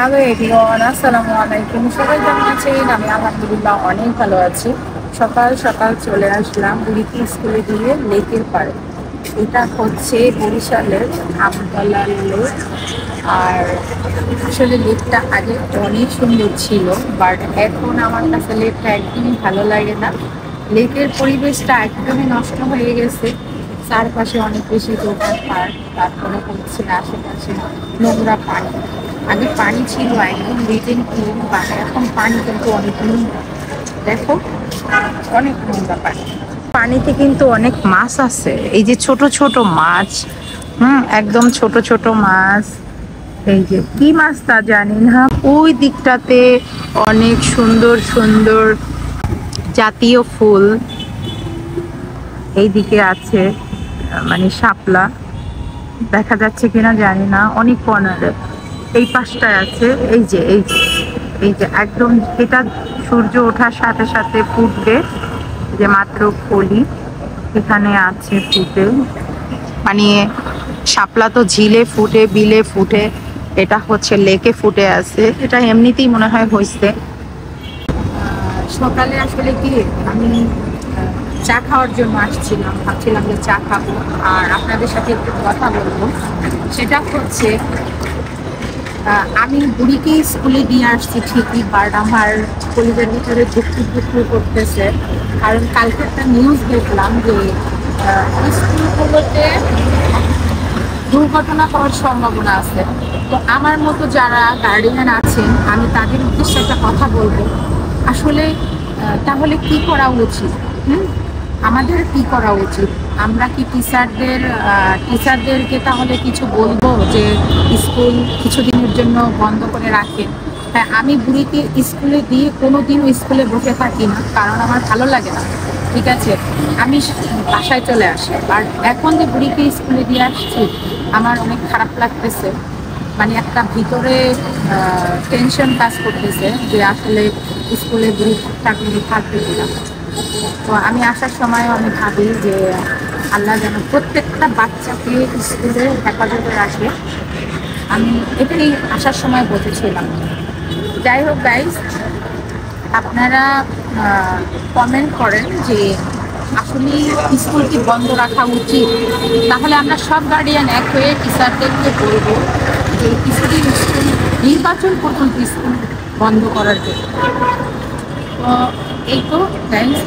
Hello everyone, আসসালামু আলাইকুম। সবাই কেমন আছেন? আমি আলহামদুলিল্লাহ অনেক ভালো আছি। সকাল সকাল চলে আসলাম বুড়িকে স্কুলে দিয়ে লেকের পাড়ে। এটা হচ্ছে বরিশালের আমতলা লেক। আর আসলে লেকটা আগে অনেক সুন্দর ছিল, বাট এখন আমার কাছে লেকটা একদমই ভালো লাগে না। লেকের পরিবেশটা একদমই নষ্ট হয়ে গেছে। চারপাশে অনেক বেশি দোকানপাট, তারপরে হচ্ছে আশেপাশে নোংরা পানি। আগে পানি ছিল একদম রিটেন ক্লিন, বাট এখন পানি কিন্তু অনেক নোংরা। দেখো, অনেক নোংরা পানি। পানিতে কিন্তু অনেক মাছ আছে, এই যে ছোট ছোট মাছ। একদম ছোট ছোট মাছ। এই যে কি মাছ তা জানি না। ওই দিকটাতে অনেক সুন্দর সুন্দর জাতীয় ফুল এইদিকে আছে, মানে শাপলা দেখা যাচ্ছে কিনা জানি না। অনেক কর্নারে এই পাশটায় আছে। এই যে একদম এটা সূর্য ওঠার সাথে সাথে ফুটবে, যে মাত্র কলি এখানে আছে ফুটে। মানে শাপলা তো ঝিলে ফুটে, বিলে ফুটে, এটা হচ্ছে লেকে ফুটে আছে। এটা এমনিতেই মনে হয় হয়েছে। সকালে আসলে কি আমি চা খাওয়ার জন্য আসছিলাম, ভাবছিলাম যে চা খাবো আর আপনাদের সাথে একটু কথা বলবো। সেটা হচ্ছে আমি বুড়িকে স্কুলে দিয়ে আসছি ঠিকই, বাট আমার কলেজের ভিতরে ধুকপুর করতেছে। কারণ কালকে একটা নিউজ দেখলাম যে স্কুলগুলোতে দুর্ঘটনা হওয়ার সম্ভাবনা আছে। তো আমার মতো যারা গার্ডিয়ান আছেন, আমি তাদের উদ্দেশ্যে একটা কথা বলবো। আসলে তাহলে কি করা উচিত? আমাদের কি করা উচিত? আমরা কি টিচারদেরকে তাহলে কিছু বলবো যে স্কুল কিছুদিনের জন্য বন্ধ করে রাখেন? হ্যাঁ, আমি বুড়িকে স্কুলে দিয়ে কোনোদিনও স্কুলে বসে থাকি না, কারণ আমার ভালো লাগে না। ঠিক আছে, আমি বাসায় চলে আসি। আর এখন যে বুড়িকে স্কুলে দিয়ে আসছি, আমার অনেক খারাপ লাগতেছে। মানে একটা ভিতরে টেনশন কাজ করতেছে যে আসলে স্কুলে বুড়ি চাকরি থাকবে কিনা। তো আমি আসার সময় আমি ভাবি যে আল্লাহ যেন প্রত্যেকটা বাচ্চাকে স্কুলে হেফাজতে রাখে। আমি এটাই আসার সময় বলেছিলাম। যাই হোক গাইস, আপনারা কমেন্ট করেন যে আসলে স্কুল কি বন্ধ রাখা উচিত? তাহলে আমরা সব গার্ডিয়ান এক হয়ে টিচারদেরকে বলবো যে কিছুদিন স্কুল নির্বাচন পর্যন্ত স্কুল বন্ধ করার জন্য। তো এই তো গাইস।